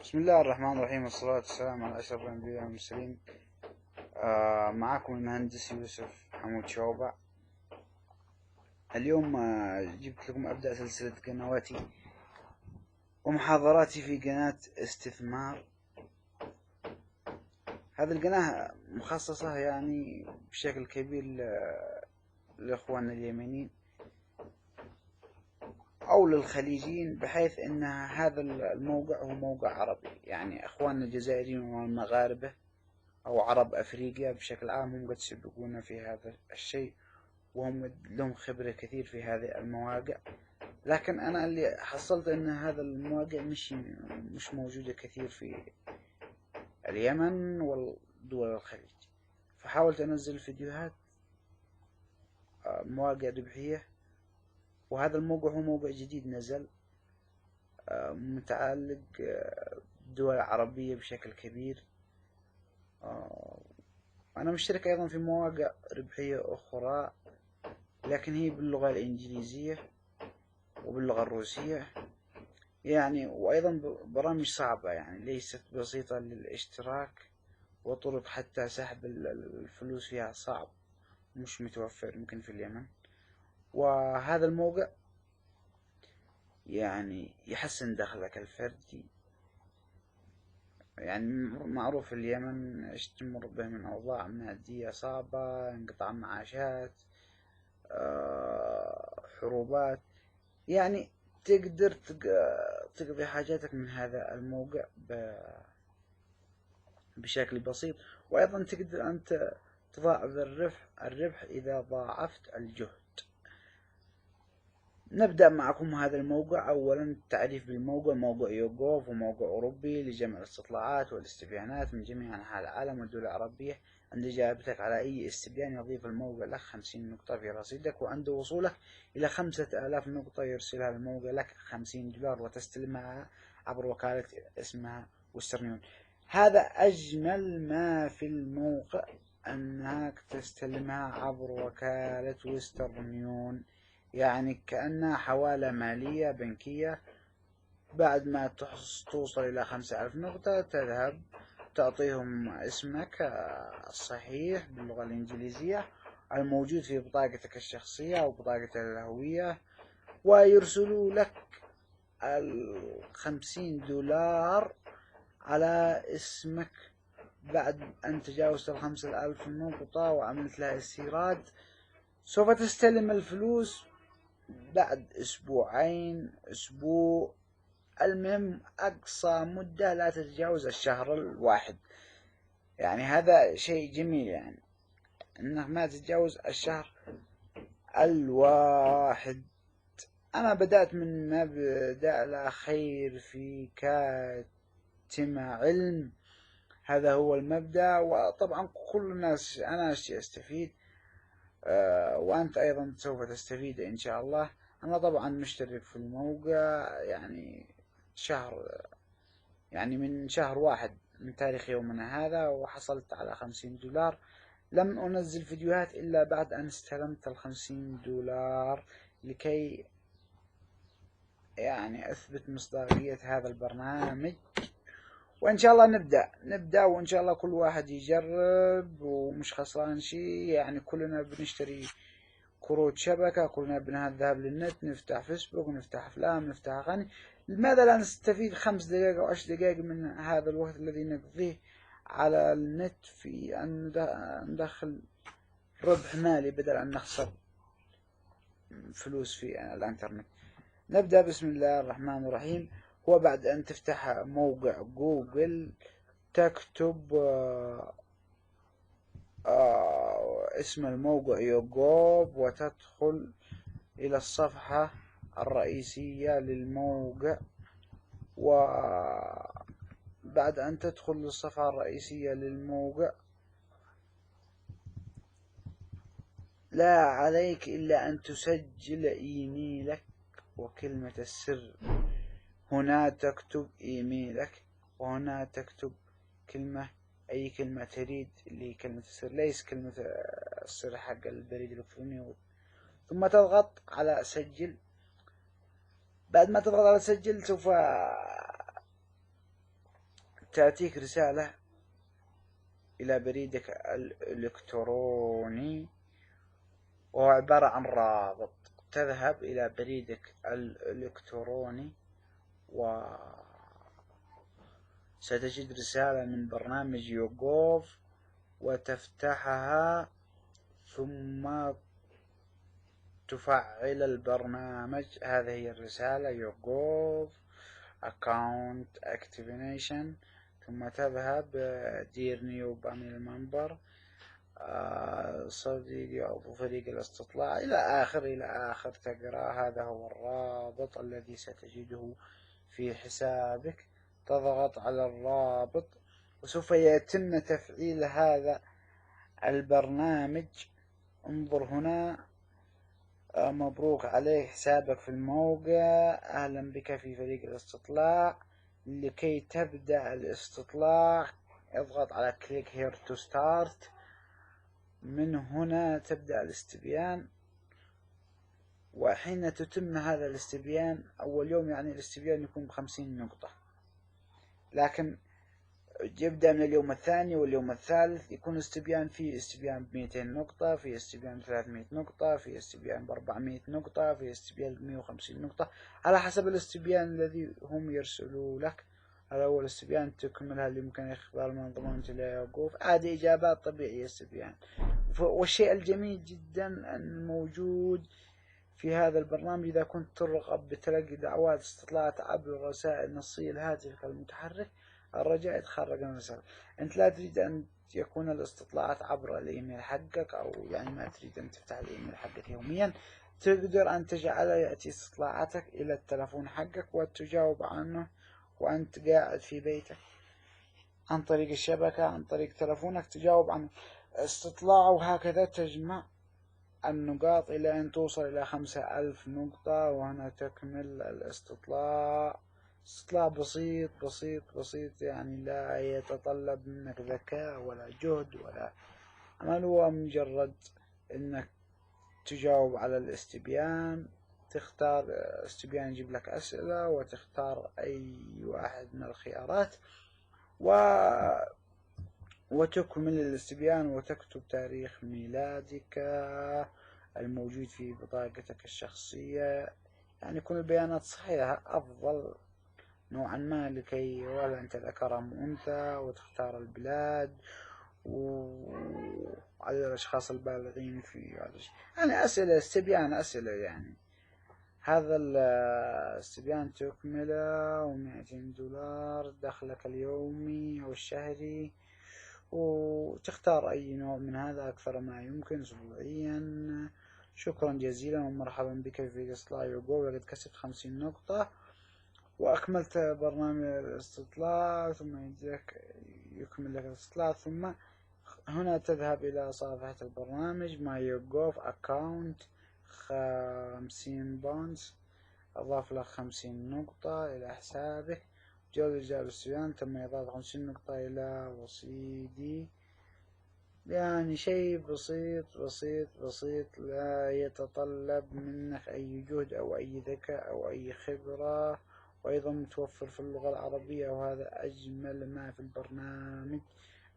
بسم الله الرحمن الرحيم، والصلاة والسلام على أشرف الأنبياء والمرسلين. معكم المهندس يوسف حمود شوبع. اليوم جبت لكم أبدأ سلسلة قنواتي ومحاضراتي في قناة استثمار. هذه القناة مخصصة يعني بشكل كبير لإخواننا اليمنيين أو للخليجيين، بحيث أن هذا الموقع هو موقع عربي، يعني إخواننا الجزائريين والمغاربة أو عرب أفريقيا بشكل عام هم قد سبقونا في هذا الشيء، وهم لهم خبرة كثير في هذه المواقع. لكن أنا اللي حصلت أن هذا المواقع مش موجودة كثير في اليمن والدول الخليج، فحاولت أنزل فيديوهات مواقع ربحية. وهذا الموقع هو موقع جديد نزل، متعلق بالدول العربية بشكل كبير. أنا مشترك أيضا في مواقع ربحية أخرى، لكن هي باللغة الإنجليزية وباللغة الروسية يعني، وأيضا برامج صعبة يعني ليست بسيطة للاشتراك، وطرق حتى سحب الفلوس فيها صعب، مش متوفر يمكن في اليمن. وهذا الموقع يعني يحسن دخلك الفردي، يعني معروف اليمن ايش تمر به من أوضاع مادية صعبة، انقطاع معاشات، حروبات، يعني تقدر تقضي حاجاتك من هذا الموقع بشكل بسيط. وأيضا تقدر أنت تضاعف الربح إذا ضاعفت الجهد. نبدأ معكم هذا الموقع. أولا التعريف بالموقع: موقع يوغوف وموقع أوروبي لجمع الاستطلاعات والاستبيانات من جميع أنحاء العالم والدول العربية. عند إجابتك على أي استبيان يضيف الموقع لك 50 نقطة في رصيدك، وعند وصولك إلى 5000 نقطة يرسلها الموقع لك 50 دولار وتستلمها عبر وكالة اسمها وسترن يونيون. هذا أجمل ما في الموقع، أنك تستلمها عبر وكالة وسترن يونيون، يعني كأنها حوالة مالية بنكية. بعد ما توصل إلى 5000 نقطة تذهب تعطيهم اسمك الصحيح باللغة الإنجليزية الموجود في بطاقتك الشخصية أو بطاقة الهوية، ويرسلوا لك 50 دولار على اسمك. بعد أن تجاوزت 5000 نقطة وعملت لها استيراد، سوف تستلم الفلوس بعد أسبوعين، أسبوع، المهم أقصى مدة لا تتجاوز الشهر الواحد. يعني هذا شيء جميل، يعني أنك ما تتجاوز الشهر الواحد. أنا بدأت من مبدأ لا خير في كاتم علم، هذا هو المبدأ. وطبعا كل الناس أنا أستفيد، وأنت أيضا سوف تستفيد إن شاء الله. أنا طبعا مشترك في الموقع يعني من شهر واحد من تاريخ يومنا هذا، وحصلت على 50 دولار. لم أنزل فيديوهات إلا بعد أن استلمت 50 دولار، لكي يعني أثبت مصداقية هذا البرنامج. وإن شاء الله نبدأ وإن شاء الله كل واحد يجرب ومش خسران شيء. يعني كلنا بنشتري كروت شبكة، كلنا بنذهب للنت، نفتح فيسبوك، نفتح أفلام، نفتح أغاني. لماذا لا نستفيد 5 دقائق أو 10 دقائق من هذا الوقت الذي نقضيه على النت في أن ندخل ربح مالي بدل أن نخسر فلوس في الانترنت؟ نبدأ. بسم الله الرحمن الرحيم. هو بعد أن تفتح موقع جوجل تكتب اسم الموقع يوغوف، وتدخل إلى الصفحة الرئيسية للموقع. وبعد أن تدخل للصفحة الرئيسية للموقع لا عليك إلا أن تسجل إيميلك وكلمة السر. هنا تكتب إيميلك، وهنا تكتب أي كلمة تريد اللي كلمة السر، ليس كلمة السر حق البريد الإلكتروني. ثم تضغط على سجل. بعد ما تضغط على سجل سوف تأتيك رسالة إلى بريدك الإلكتروني، وهو عبارة عن رابط. تذهب إلى بريدك الإلكتروني وستجد رسالة من برنامج يوغوف، وتفتحها ثم تفعل البرنامج. هذه هي الرسالة يوغوف account activation. ثم تذهب دير نيو بانل ممبر صديقي أو فريق الاستطلاع إلى آخر تقرأ. هذا هو الرابط الذي ستجده في حسابك. تضغط على الرابط وسوف يتم تفعيل هذا البرنامج. انظر هنا، مبروك عليك حسابك في الموقع، أهلا بك في فريق الاستطلاع. لكي تبدأ الاستطلاع اضغط على click here to start. من هنا تبدأ الاستبيان، وحين تتم هذا الاستبيان أول يوم يعني الاستبيان يكون ب50 نقطة، لكن يبدأ من اليوم الثاني واليوم الثالث يكون استبيان، في استبيان ب200 نقطة، في استبيان ب300 نقطة، في استبيان ب400 نقطة، في استبيان ب150 نقطة، على حسب الاستبيان الذي هم يرسلوا لك. هذا هو الاستبيان تكملها اللي يمكن إخبار منظمة اليوغوف. هذه إجابات طبيعية استبيان. والشيء الجميل جدا الموجود في هذا البرنامج، إذا كنت ترغب بتلقي دعوات استطلاعات عبر رسائل نصية لهاتفك المتحرك، الرجاء يتخرج من الرسالة. أنت لا تريد أن يكون الاستطلاعات عبر الإيميل حقك، أو يعني ما تريد أن تفتح الإيميل حقك يوميا، تقدر أن تجعل يأتي استطلاعاتك إلى التلفون حقك وتجاوب عنه وأنت قاعد في بيتك عن طريق الشبكة، عن طريق تلفونك تجاوب عن استطلاع، وهكذا تجمع النقاط إلى أن توصل إلى 5000 نقطة. وهنا تكمل الاستطلاع. استطلاع بسيط بسيط بسيط، يعني لا يتطلب منك ذكاء ولا جهد ولا عمل، هو مجرد أنك تجاوب على الاستبيان. تختار استبيان يجيب لك أسئلة وتختار أي واحد من الخيارات وتكمل الاستبيان وتكتب تاريخ ميلادك الموجود في بطاقتك الشخصية. يعني كل البيانات صحيحة أفضل نوعا ما، لكي ولا أنت ذكر أم أنثى، وتختار البلاد وعدد الأشخاص البالغين في هذا الشيء. يعني أسئلة استبيان، أسئلة يعني. هذا الاستبيان تكمله، و200 دولار دخلك اليومي أو الشهري، وتختار أي نوع من هذا أكثر ما يمكن أسبوعيا. شكرا جزيلا ومرحبا بك في إصلاح يوغو. لقد كسبت 50 نقطة وأكملت برنامج الاستطلاع. ثم يكمل لك الاستطلاع، ثم هنا تذهب إلى صفحة البرنامج ماي يوغوف أكاونت 50 بونز، أضاف لك 50 نقطة إلى حسابك. جوز إجابة الاستبيان، تم إضافة 50 نقطة إلى رصيدي. يعني شيء بسيط بسيط بسيط، لا يتطلب منك أي جهد أو أي ذكاء أو أي خبرة، وأيضا متوفر في اللغة العربية. وهذا أجمل ما في البرنامج،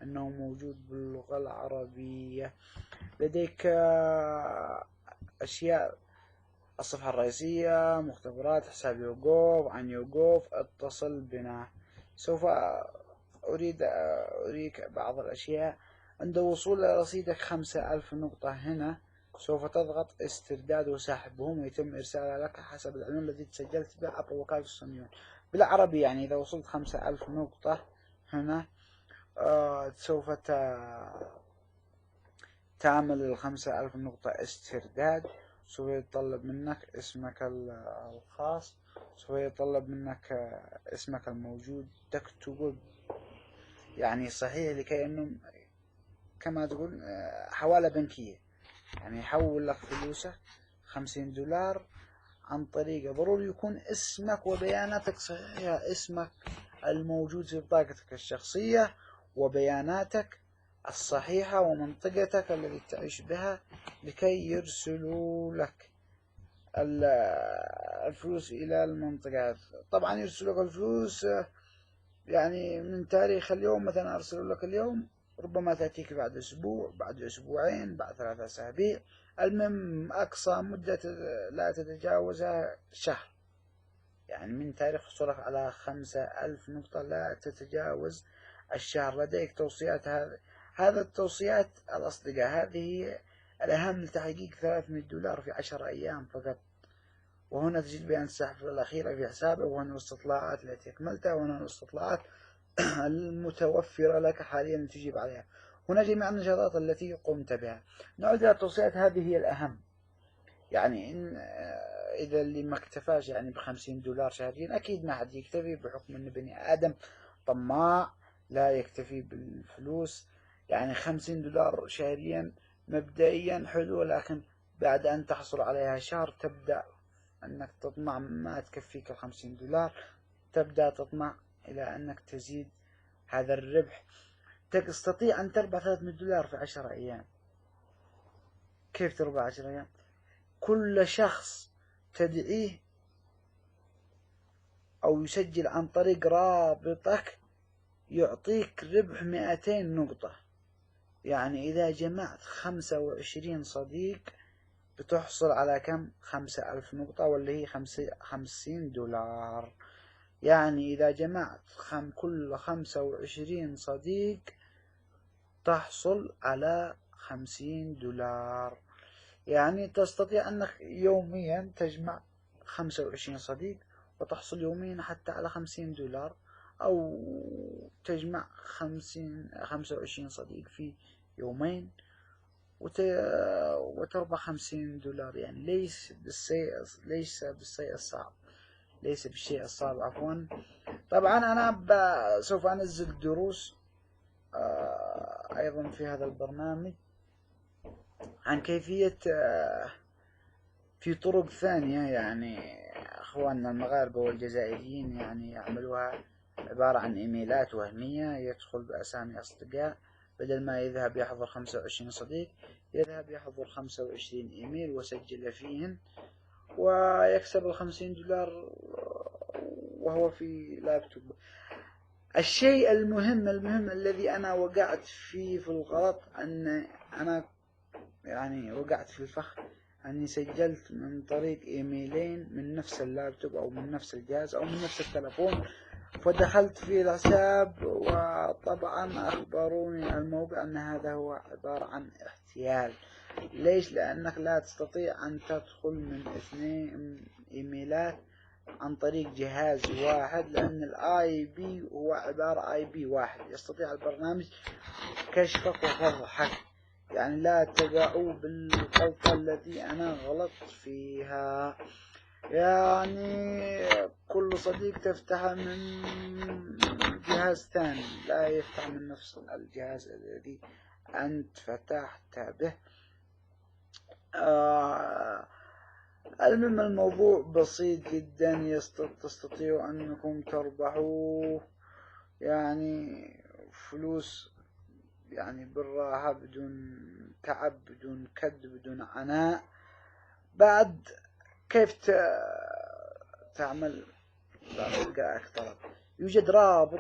أنه موجود باللغة العربية. لديك أشياء: الصفحة الرئيسية، مختبرات، حساب يوغوف، عن يوغوف، اتصل بنا. سوف أريك بعض الأشياء. عند وصول رصيدك 5000 نقطة هنا سوف تضغط استرداد وسحبهم، ويتم إرسالها لك حسب العنوان الذي تسجلت به عبر وكالة الصنيون بالعربي. يعني إذا وصلت 5000 نقطة هنا سوف تعمل 5000 نقطة استرداد. سوف يتطلب منك اسمك الخاص، سوف يتطلب منك اسمك الموجود تكتبه يعني صحيح، لكي انه كما تقول حوالة بنكية، يعني يحول لك فلوسك 50 دولار عن طريقة ضروري يكون اسمك وبياناتك صحيحة، اسمك الموجود في بطاقتك الشخصية وبياناتك الصحيحة ومنطقتك التي تعيش بها، لكي يرسلوا لك الفلوس إلى المنطقة. طبعا يرسلوا لك الفلوس يعني من تاريخ اليوم مثلا أرسل لك اليوم، ربما تأتيك بعد أسبوع، بعد أسبوعين، بعد 3 أسابيع. المهم أقصى مدة لا تتجاوزها شهر. يعني من تاريخ حصولك على 5000 نقطة لا تتجاوز الشهر. لديك توصيات. هذا التوصيات الأصدقاء هذه هي الأهم لتحقيق $300 في 10 أيام فقط. وهنا تجد بيان السحب الأخيرة في حسابك، وهنا الاستطلاعات التي أكملتها، وهنا الاستطلاعات المتوفرة لك حاليا تجيب عليها. هنا جميع النشاطات التي قمت بها. نعود إلى التوصيات، هذه هي الأهم. يعني إن إذا اللي ما اكتفاش يعني ب$50 شهريا، أكيد ما حد يكتفي، بحكم إن بني آدم طماع لا يكتفي بالفلوس. يعني $50 شهريا مبدئيا حلو، لكن بعد أن تحصل عليها شهر تبدأ أنك تطمع، ما تكفيك $50، تبدأ تطمع إلى أنك تزيد هذا الربح. تستطيع أن تربح $300 في 10 أيام. كيف تربح 10 أيام؟ كل شخص تدعيه أو يسجل عن طريق رابطك يعطيك ربح 200 نقطة. يعني إذا جمعت 25 صديق بتحصل على كم؟ 5000 نقطة، واللي هي $50. يعني إذا جمعت كل 25 صديق تحصل على $50. يعني تستطيع أنك يوميا تجمع 25 صديق وتحصل يوميا حتى على $50، أو تجمع 25 صديق في يومين وتربح $50. يعني ليس بالشيء الصعب، ليس بالشيء الصعب عفوا. طبعا أنا سوف أنزل دروس أيضا في هذا البرنامج عن كيفية في طرق ثانية. يعني أخواننا المغاربة والجزائريين يعني يعملوها عبارة عن إيميلات وهمية، يدخل بأسامي أصدقاء، بدل ما يذهب يحضر 25 صديق يذهب يحضر 25 إيميل وسجل فيهن، ويكسب $50 وهو في لابتوب. الشيء المهم الذي أنا وقعت فيه في الغلط، أن أنا يعني وقعت في الفخ أني سجلت من طريق إيميلين من نفس اللابتوب أو من نفس الجهاز أو من نفس التلفون، فدخلت في الحساب وطبعا أخبروني الموقع أن هذا هو عبارة عن احتيال. ليش؟ لأنك لا تستطيع أن تدخل من 2 إيميلات عن طريق جهاز واحد، لأن الاي بي هو عبارة اي بي واحد. يستطيع البرنامج كشفك وفضحك. يعني لا تقعوا بالغلطة التي أنا غلطت فيها. يعني كل صديق تفتح من جهاز ثاني، لا يفتح من نفس الجهاز الذي أنت فتحت به. المهم الموضوع بسيط جدا. تستطيعوا أنكم تربحوا يعني فلوس يعني بالراحة، بدون تعب، بدون كد، بدون عناء. بعد كيف تعمل أصدقائك؟ طلب يوجد رابط،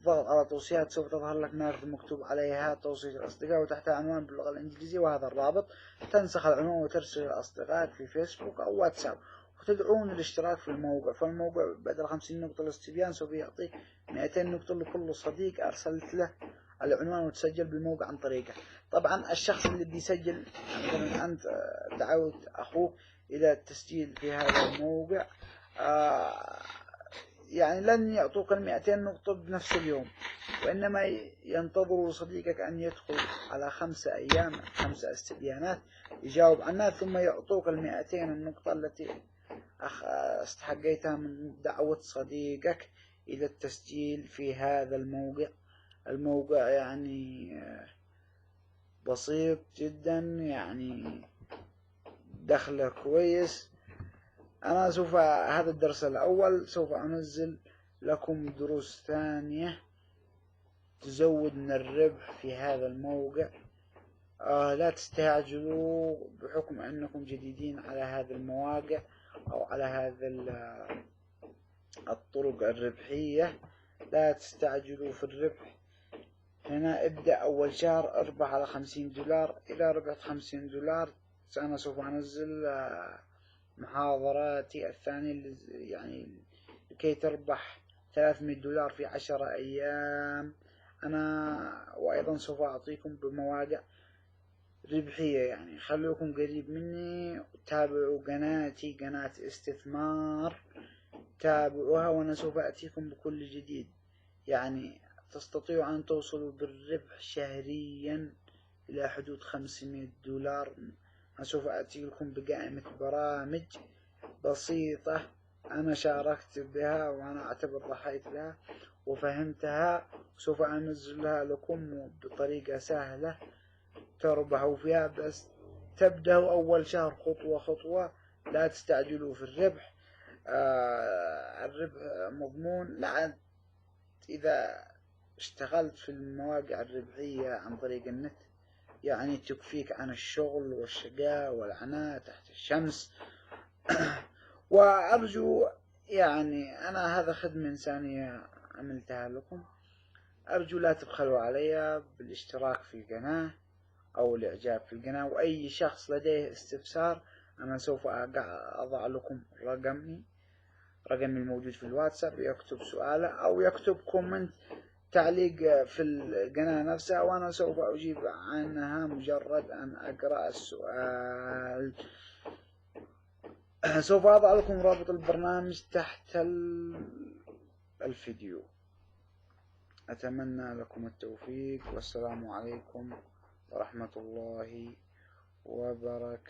ضغط على توصيات سوف تظهر لك نافذة مكتوب عليها توصية الأصدقاء وتحتها عنوان باللغة الإنجليزية، وهذا الرابط تنسخ العنوان وترسل لأصدقائك في فيسبوك أو واتساب وتدعون الاشتراك في الموقع. فالموقع بدل 50 نقطة للاستبيان سوف يعطيك 200 نقطة لكل صديق أرسلت له العنوان وتسجل بالموقع عن طريقه. طبعا الشخص اللي بيسجل، مثلا أنت دعوت أخوك إلى التسجيل في هذا الموقع، يعني لن يعطوك 200 نقطة بنفس اليوم، وإنما ينتظروا صديقك أن يدخل على 5 أيام 5 استبيانات يجاوب عنها، ثم يعطوك 200 النقطة التي استحقيتها من دعوة صديقك إلى التسجيل في هذا الموقع. الموقع يعني بسيط جدا، يعني دخله كويس. أنا سوف هذا الدرس الأول سوف أنزل لكم دروس ثانية تزود من الربح في هذا الموقع. لا تستعجلوا بحكم أنكم جديدين على هذه المواقع أو على هذه الطرق الربحية. لا تستعجلوا في الربح. هنا ابدأ أول شهر اربح على $50. إذا ربحت $50 أنا سوف أنزل محاضراتي الثانية يعني لكي تربح $300 في 10 أيام. وأيضا سوف أعطيكم بمواقع ربحية، يعني خلوكم قريب مني، تابعوا قناتي، قناة استثمار، تابعوها وأنا سوف أتيكم بكل جديد. يعني تستطيعوا أن توصلوا بالربح شهريا إلى حدود $500. أنا سوف أتي لكم بقائمة برامج بسيطة أنا شاركت بها وأنا أعتبر ضحيت لها وفهمتها، سوف أنزلها لكم بطريقة سهلة تربحوا فيها. بس تبدأوا أول شهر خطوة خطوة، لا تستعجلوا في الربح. الربح مضمون. لا، إذا اشتغلت في المواقع الربحية عن طريق النت يعني تكفيك عن الشغل والشقاء والعناء تحت الشمس. وأرجو يعني أنا هذا خدمة إنسانية عملتها لكم، أرجو لا تبخلوا علي بالاشتراك في القناة أو الإعجاب في القناة. وأي شخص لديه استفسار أنا سوف أضع لكم رقمي الموجود في الواتساب، يكتب سؤاله أو يكتب كومنت تعليق في القناة نفسها وأنا سوف أجيب عنها مجرد أن أقرأ السؤال. سوف أضع لكم رابط البرنامج تحت الفيديو. أتمنى لكم التوفيق، والسلام عليكم ورحمة الله وبركاته.